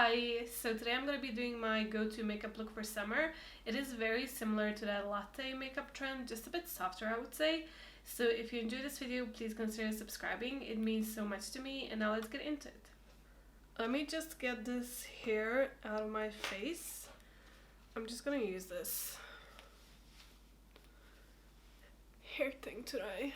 Hi, so today I'm going to be doing my go-to makeup look for summer. It is very similar to that latte makeup trend, just a bit softer I would say. So if you enjoyed this video, please consider subscribing. It means so much to me, and now let's get into it. Let me just get this hair out of my face. I'm just going to use this hair thing today.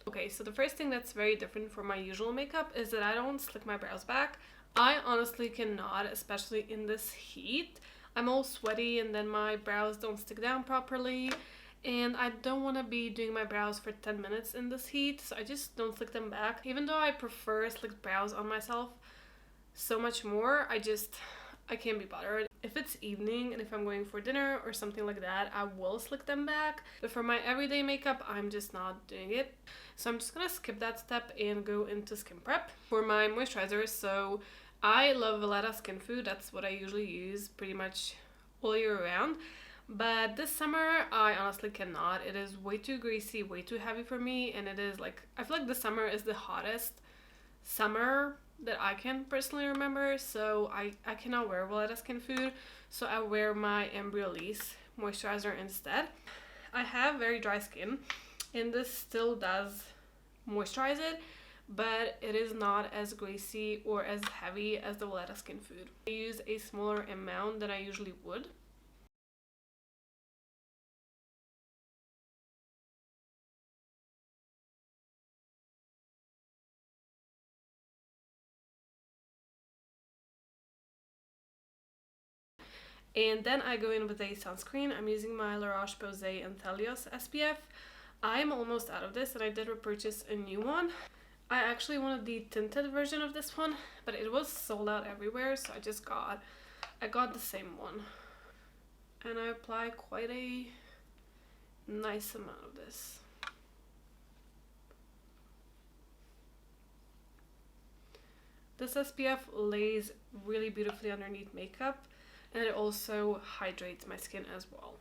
Okay, so the first thing that's very different from my usual makeup is that I don't slick my brows back. I honestly cannot, especially in this heat. I'm all sweaty and then my brows don't stick down properly. And I don't want to be doing my brows for 10 minutes in this heat, so I just don't slick them back. Even though I prefer slicked brows on myself so much more, I can't be bothered. If it's evening and if I'm going for dinner or something like that, I will slick them back. But for my everyday makeup, I'm just not doing it. So I'm just gonna skip that step and go into skin prep. For my moisturizer, so I love Valletta Skin Food. That's what I usually use pretty much all year round. But this summer, I honestly cannot. It is way too greasy, way too heavy for me. And it is like, I feel like the summer is the hottest summer that I can personally remember, so I cannot wear Valletta Skin Food, so I wear my Embryolisse moisturizer instead. I have very dry skin and this still does moisturize it, but it is not as greasy or as heavy as the Valletta Skin Food. I use a smaller amount than I usually would. And then I go in with a sunscreen. I'm using my Roche-Posay Anthelios SPF. I'm almost out of this and I did repurchase a new one. I actually wanted the tinted version of this one, but it was sold out everywhere, so I got the same one. And I apply quite a nice amount of this. This SPF lays really beautifully underneath makeup, and it also hydrates my skin as well.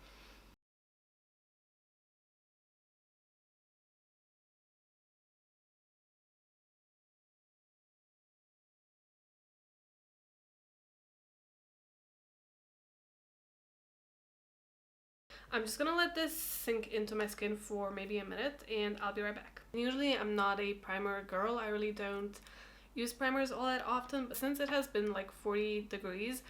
I'm just gonna let this sink into my skin for maybe a minute and I'll be right back. Usually I'm not a primer girl. I really don't use primers all that often, but since it has been like 40 degrees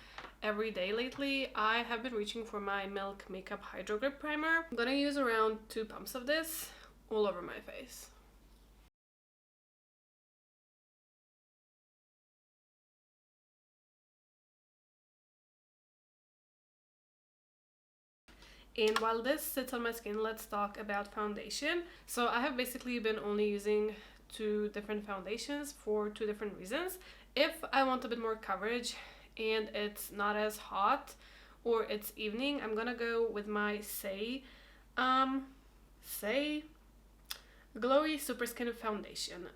every day lately, I have been reaching for my Milk Makeup Hydro Grip Primer. I'm gonna use around 2 pumps of this all over my face. And while this sits on my skin, let's talk about foundation. So I have basically been only using 2 different foundations for 2 different reasons. If I want a bit more coverage and it's not as hot or it's evening, I'm gonna go with my Saie Glowy Super Skin Foundation.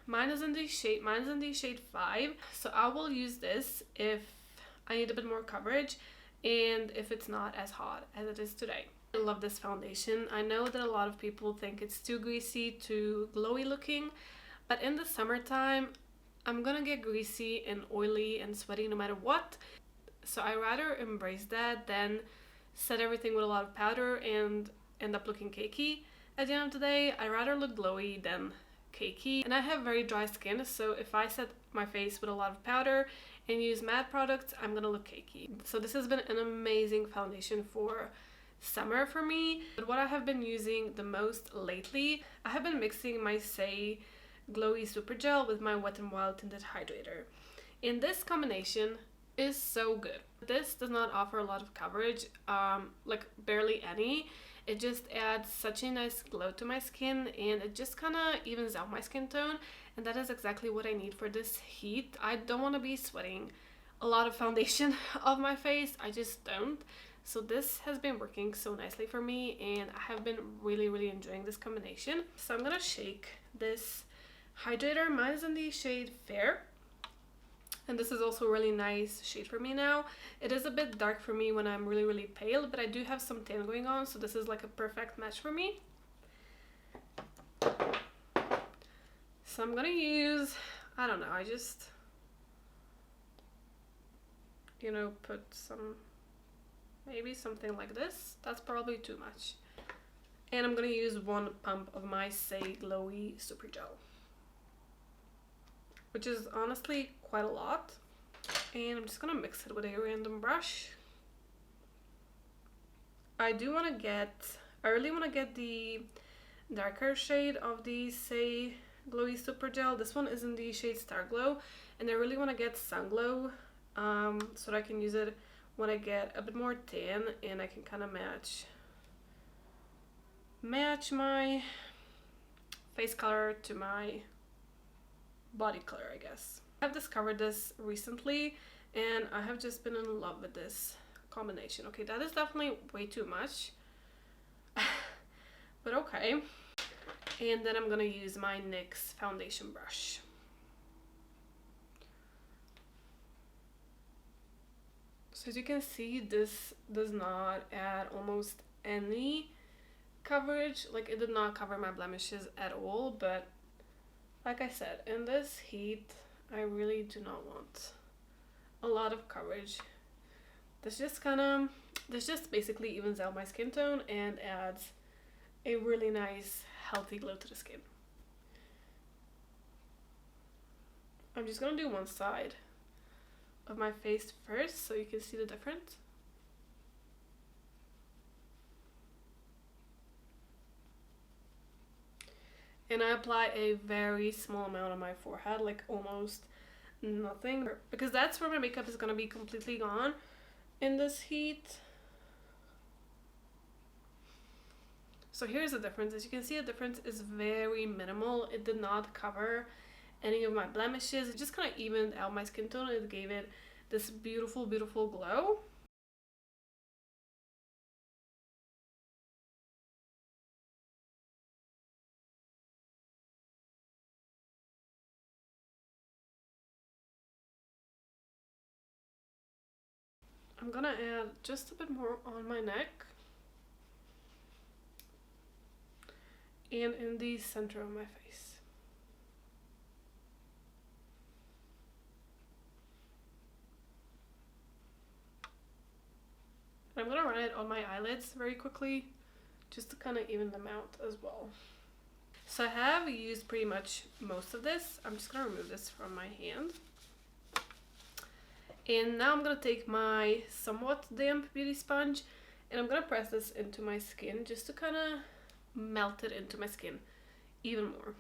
Mine is in the shade 5, so I will use this if I need a bit more coverage and if it's not as hot as it is today. I love this foundation. I know that a lot of people think it's too greasy, too glowy looking, but in the summertime, I'm gonna get greasy and oily and sweaty no matter what. So I rather embrace that than set everything with a lot of powder and end up looking cakey. At the end of the day, I rather look glowy than cakey. And I have very dry skin, so if I set my face with a lot of powder and use matte products, I'm gonna look cakey. So this has been an amazing foundation for summer for me. But what I have been using the most lately, I have been mixing my Saie Glowy Super Gel with my Wet n Wild Tinted Hydrator. And this combination is so good. This does not offer a lot of coverage, like barely any. It just adds such a nice glow to my skin and it just kind of evens out my skin tone, and that is exactly what I need for this heat. I don't want to be sweating a lot of foundation off my face. I just don't. So this has been working so nicely for me and I have been really enjoying this combination. So I'm gonna shake this hydrator. Mine is in the shade Fair. And this is also a really nice shade for me now. It is a bit dark for me when I'm really pale, but I do have some tan going on, so this is like a perfect match for me. So I'm gonna use, I don't know, I just you know, put some, maybe something like this. That's probably too much. And I'm gonna use 1 pump of my Saie Glowy Super Gel, which is honestly quite a lot. And I'm just gonna mix it with a random brush. I really wanna get the darker shade of the Saie Glowy Super Gel. This one is in the shade Starglow, and I really wanna get Sun Glow, so that I can use it when I get a bit more tan, and I can kind of match my face color to my body color, I guess. I've discovered this recently, and I have just been in love with this combination. Okay, that is definitely way too much, but okay. And then I'm gonna use my NYX foundation brush. So as you can see, this does not add almost any coverage. Like, it did not cover my blemishes at all, but like I said, in this heat, I really do not want a lot of coverage. This just basically evens out my skin tone and adds a really nice, healthy glow to the skin. I'm just gonna do one side of my face first so you can see the difference. And I apply a very small amount on my forehead, like almost nothing, because that's where my makeup is gonna be completely gone in this heat. So here's the difference. As you can see, the difference is very minimal. It did not cover any of my blemishes. It just kind of evened out my skin tone, and it gave it this beautiful, beautiful glow. I'm gonna add just a bit more on my neck and in the center of my face. I'm gonna run it on my eyelids very quickly just to kind of even them out as well. So I have used pretty much most of this. I'm just gonna remove this from my hand. And now I'm gonna take my somewhat damp beauty sponge and I'm gonna press this into my skin just to kind of melt it into my skin even more.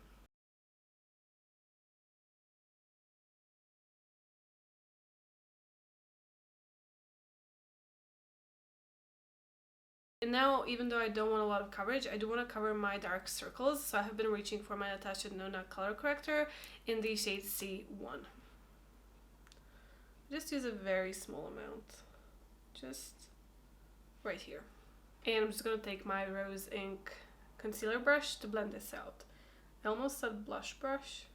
And now, even though I don't want a lot of coverage, I do want to cover my dark circles, so I have been reaching for my Natasha Denona color corrector in the shade C1. Just use a very small amount, just right here. And I'm just going to take my Rose Ink concealer brush to blend this out. I almost said blush brush.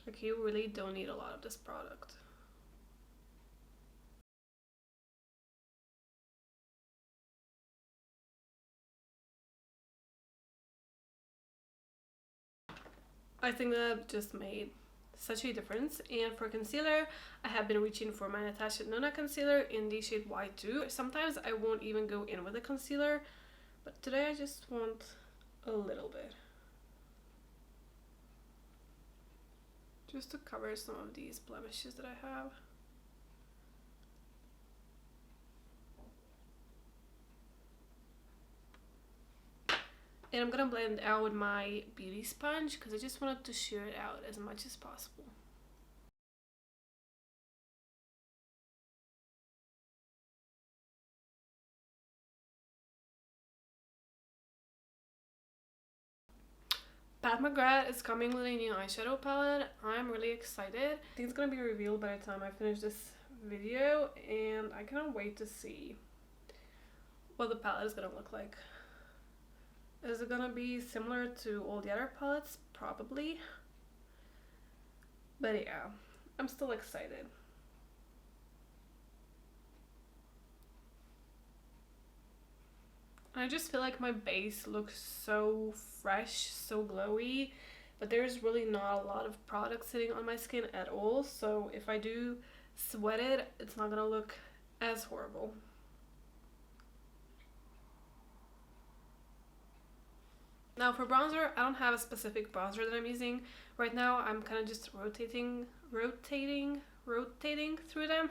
Like, you really don't need a lot of this product. I think that just made such a difference. And for concealer, I have been reaching for my Natasha Denona concealer in the shade Y2. Sometimes I won't even go in with a concealer, but today I just want a little bit, just to cover some of these blemishes that I have. And I'm gonna blend out with my beauty sponge because I just wanted to sheer it out as much as possible. Pat McGrath is coming with a new eyeshadow palette. I'm really excited. I think it's gonna be revealed by the time I finish this video, and I cannot wait to see what the palette is gonna look like. Is it gonna be similar to all the other palettes? Probably. But yeah, I'm still excited. I just feel like my base looks so fresh, so glowy, but there's really not a lot of product sitting on my skin at all, so if I do sweat it, it's not gonna look as horrible. Now for bronzer, I don't have a specific bronzer that I'm using. Right now I'm kind of just rotating through them.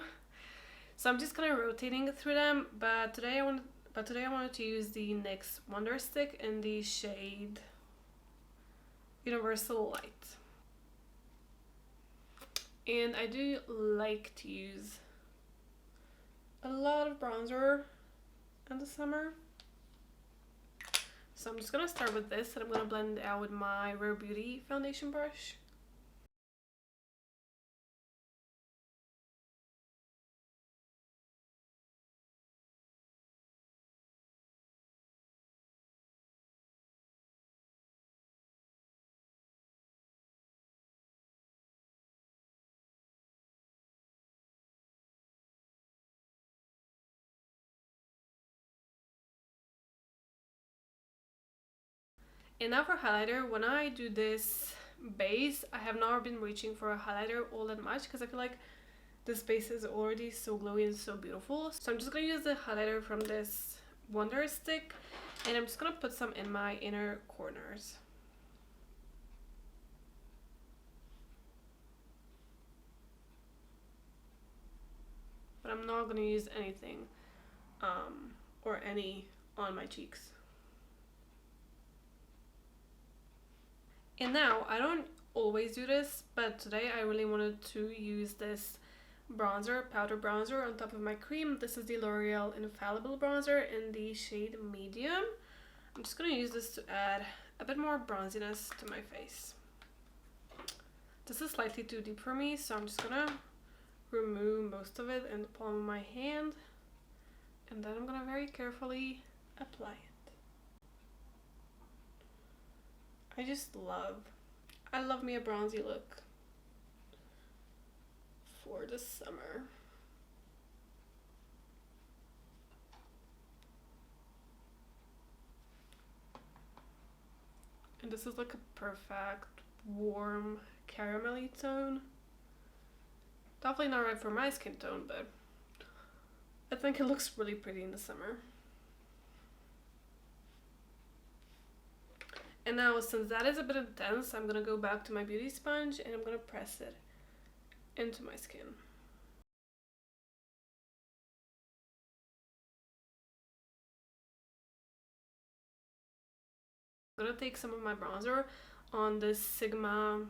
So I'm just kind of rotating through them, but today I wanted to use the NYX Wonder Stick in the shade Universal Light. And I do like to use a lot of bronzer in the summer. So I'm just gonna start with this, and I'm gonna blend it out with my Rare Beauty foundation brush. And now for highlighter, when I do this base, I have not been reaching for a highlighter all that much because I feel like this base is already so glowy and so beautiful. So I'm just going to use the highlighter from this Wonder Stick, and I'm just going to put some in my inner corners. But I'm not going to use anything or any on my cheeks. And now, I don't always do this, but today I really wanted to use this bronzer, powder bronzer on top of my cream. This is the L'Oreal Infallible bronzer in the shade Medium. I'm just going to use this to add a bit more bronziness to my face. This is slightly too deep for me, so I'm just going to remove most of it in the palm of my hand. And then I'm going to very carefully apply it. I love me a bronzy look for the summer. And this is like a perfect warm caramelly tone. Definitely not right for my skin tone, but I think it looks really pretty in the summer. And now, since that is a bit intense, I'm going to go back to my beauty sponge and I'm going to press it into my skin. I'm going to take some of my bronzer on this Sigma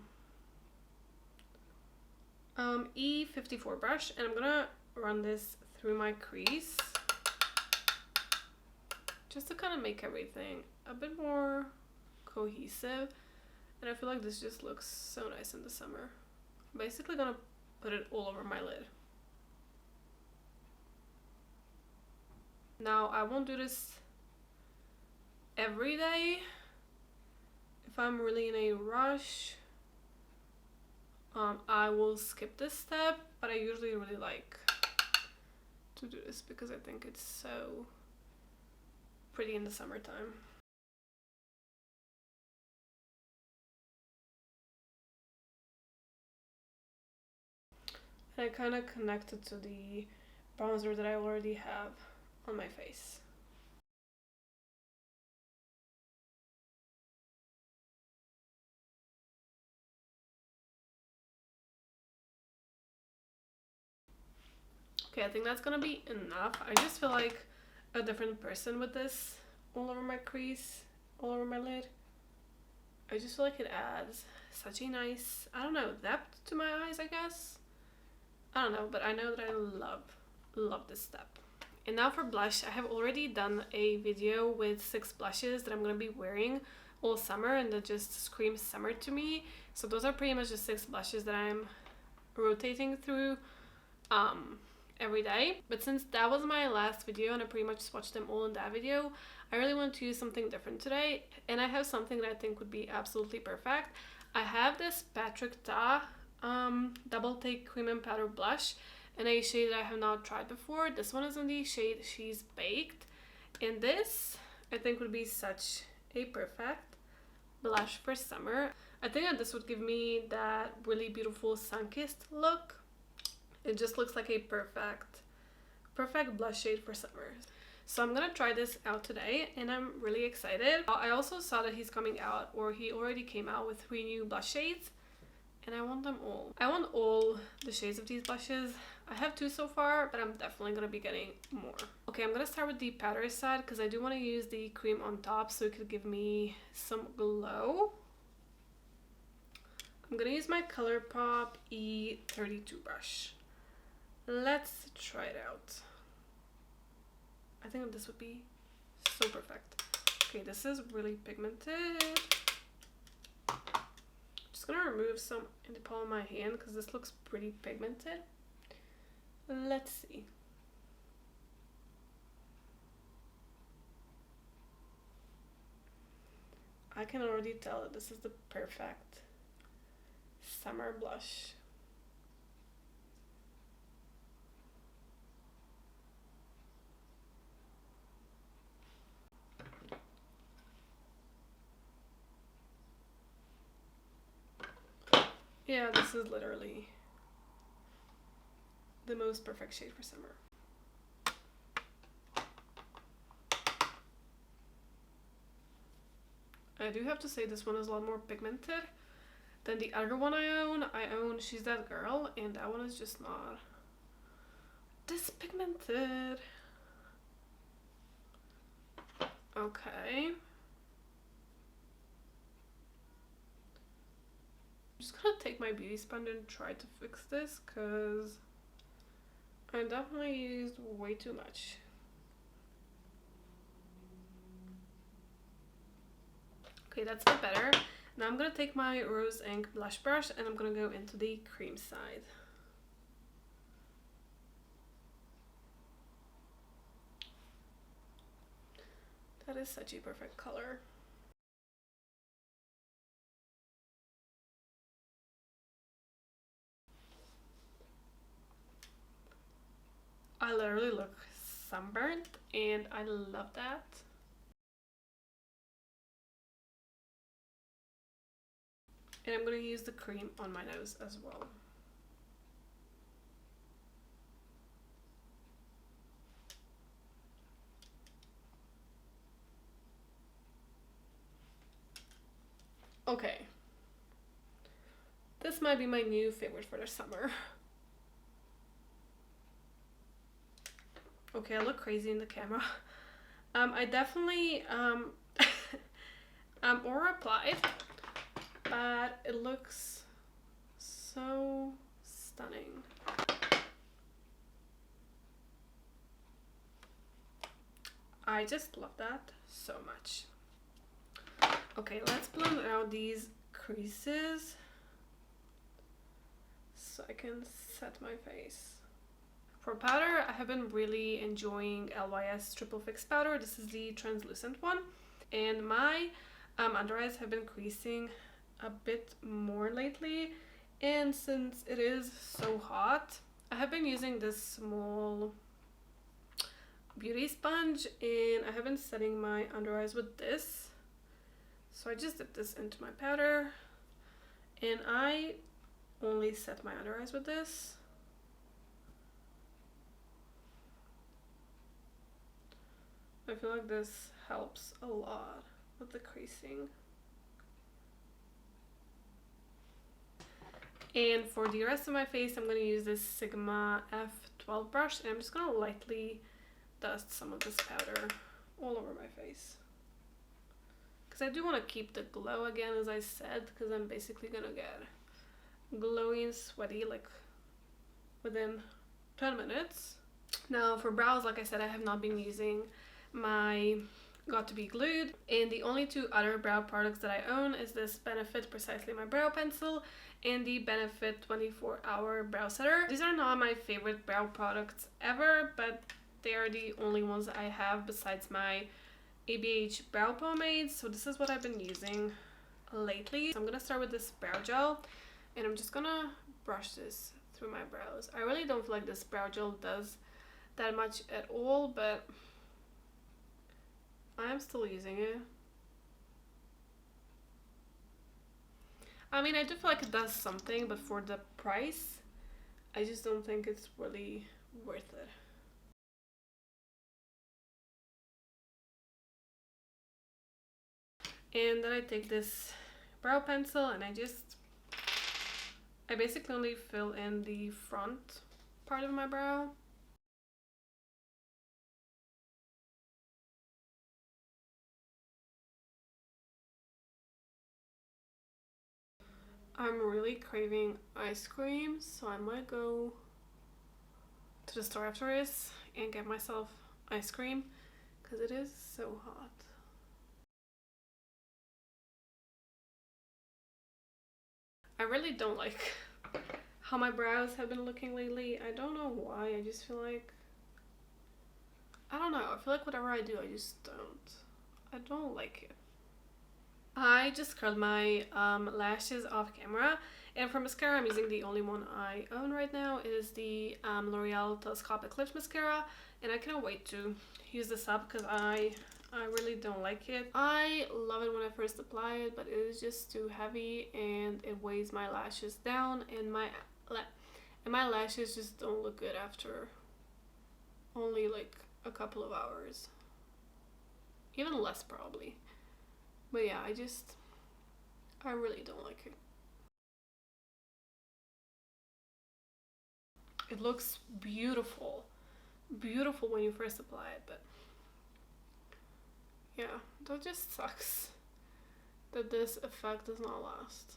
E54 brush, and I'm going to run this through my crease just to kind of make everything a bit more cohesive, and I feel like this just looks so nice in the summer. I'm basically gonna put it all over my lid. Now I won't do this every day. If I'm really in a rush, I will skip this step, but I usually really like to do this because I think it's so pretty in the summertime. And I kind of connect it to the bronzer that I already have on my face. Okay, I think that's gonna be enough. I just feel like a different person with this all over my crease, all over my lid. I just feel like it adds such a nice, I don't know, depth to my eyes, I guess. I don't know, but I know that I love this step. And now for blush, I have already done a video with 6 blushes that I'm going to be wearing all summer and that just scream summer to me. So those are pretty much the 6 blushes that I'm rotating through every day. But since that was my last video and I pretty much swatched them all in that video, I really want to use something different today. And I have something that I think would be absolutely perfect. I have this Patrick Ta Double Take Cream and Powder Blush in a shade that I have not tried before. This one is in the shade She's Baked, and this I think would be such a perfect blush for summer. I think that this would give me that really beautiful sun-kissed look. It just looks like a perfect blush shade for summer. So I'm gonna try this out today and I'm really excited. I also saw that he's coming out, or he already came out with 3 new blush shades, and I want them all. I want all the shades of these blushes. I have 2 so far, but I'm definitely gonna be getting more. Okay, I'm gonna start with the powder side because I do want to use the cream on top so it could give me some glow. I'm gonna use my ColourPop E32 brush. Let's try it out. I think this would be so perfect. Okay, this is really pigmented. Just gonna remove some in the palm of my hand because this looks pretty pigmented. Let's see. I can already tell that this is the perfect summer blush. Yeah, this is literally the most perfect shade for summer. I do have to say this one is a lot more pigmented than the other one I own. She's That Girl, and that one is just not this pigmented. Okay. I'm just gonna take my beauty sponge and try to fix this because I definitely used way too much. Okay, that's a bit better. Now I'm gonna take my Rose Ink blush brush and I'm gonna go into the cream side. That is such a perfect color. I literally look sunburnt and I love that. And I'm going to use the cream on my nose as well. Okay. This might be my new favorite for the summer. Okay, I look crazy in the camera. I definitely aura applied, but it looks so stunning. I just love that so much. Okay, let's blend out these creases so I can set my face. For powder, I have been really enjoying LYS Triple Fix powder. This is the translucent one. And my under eyes have been creasing a bit more lately. And since it is so hot, I have been using this small beauty sponge and I have been setting my under eyes with this. So I just dip this into my powder and I only set my under eyes with this. I feel like this helps a lot with the creasing. And for the rest of my face, I'm going to use this Sigma F12 brush and I'm just going to lightly dust some of this powder all over my face. Because I do want to keep the glow again, as I said, because I'm basically going to get glowy and sweaty like within 10 minutes. Now for brows, like I said, I have not been using my Got To Be Glued, and the only 2 other brow products that I own is this Benefit Precisely My Brow Pencil and the Benefit 24-Hour Brow Setter. These are not my favorite brow products ever, but they are the only ones I have besides my ABH brow pomade, so this is what I've been using lately. So I'm gonna start with this brow gel and I'm just gonna brush this through my brows. I really don't feel like this brow gel does that much at all, but I'm still using it. I mean, I do feel like it does something, but for the price, I just don't think it's really worth it. And then I take this brow pencil and I basically only fill in the front part of my brow. I'm really craving ice cream, so I might go to the store after this and get myself ice cream because it is so hot. I really don't like how my brows have been looking lately. I don't know why. I just feel like, I don't know. I feel like whatever I do, I just don't. I don't like it. I just curled my lashes off camera, and for mascara I'm using the only one I own right now. It is the L'Oreal Telescopic Lips Mascara, and I cannot wait to use this up because I really don't like it. I love it when I first apply it, but it is just too heavy and it weighs my lashes down, and my lashes just don't look good after only like a couple of hours, even less probably. But yeah, I really don't like it. It looks beautiful. Beautiful when you first apply it, but yeah, that just sucks that this effect does not last.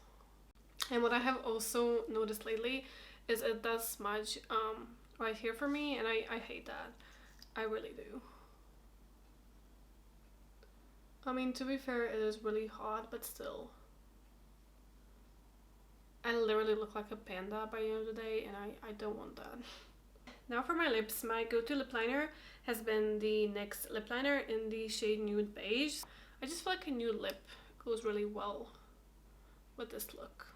And what I have also noticed lately is it does smudge right here for me, and I hate that. I really do. I mean, to be fair, it is really hot, but still. I literally look like a panda by the end of the day, and I don't want that. Now for my lips, my go-to lip liner has been the NYX lip liner in the shade Nude Beige. I just feel like a nude lip goes really well with this look.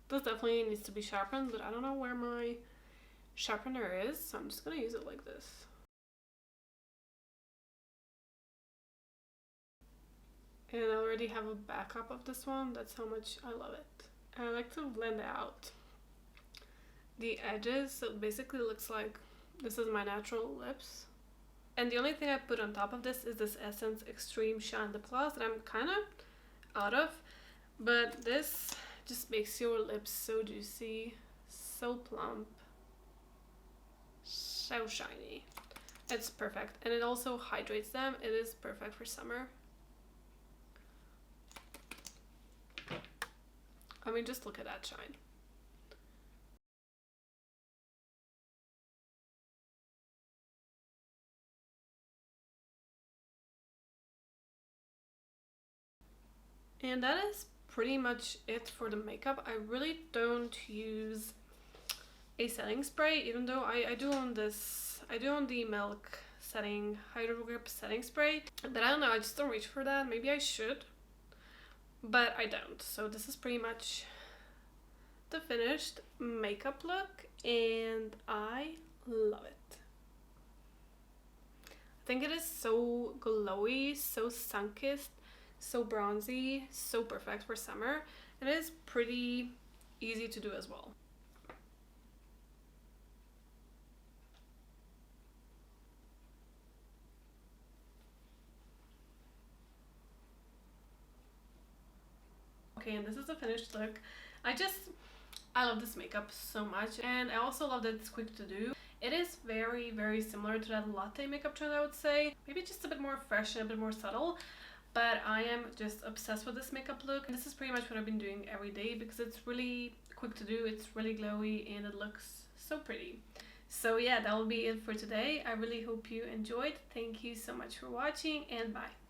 This definitely needs to be sharpened, but I don't know where my sharpener is, so I'm just gonna use it like this. And I already have a backup of this one. That's how much I love it. I like to blend out the edges, so it basically looks like this is my natural lips. And the only thing I put on top of this is this Essence Extreme Shine Lip Gloss that I'm kind of out of, but this just makes your lips so juicy, so plump, so shiny. It's perfect, and it also hydrates them. It is perfect for summer. I mean, just look at that shine. And that is pretty much it for the makeup. I really don't use a setting spray, even though I do own this. I do own the Milk setting Hydro Grip setting spray, but I don't know, I just don't reach for that. Maybe I should, but I don't. So this is pretty much the finished makeup look, and I love it. I think it is so glowy, so sun-kissed, so bronzy, so perfect for summer, and it is pretty easy to do as well. Okay, and this is the finished look. I love this makeup so much, and I also love that it's quick to do. It is very, very similar to that latte makeup trend, I would say. Maybe just a bit more fresh and a bit more subtle, but I am just obsessed with this makeup look. And this is pretty much what I've been doing every day because it's really quick to do, it's really glowy, and it looks so pretty. So yeah, that will be it for today. I really hope you enjoyed. Thank you so much for watching, and bye.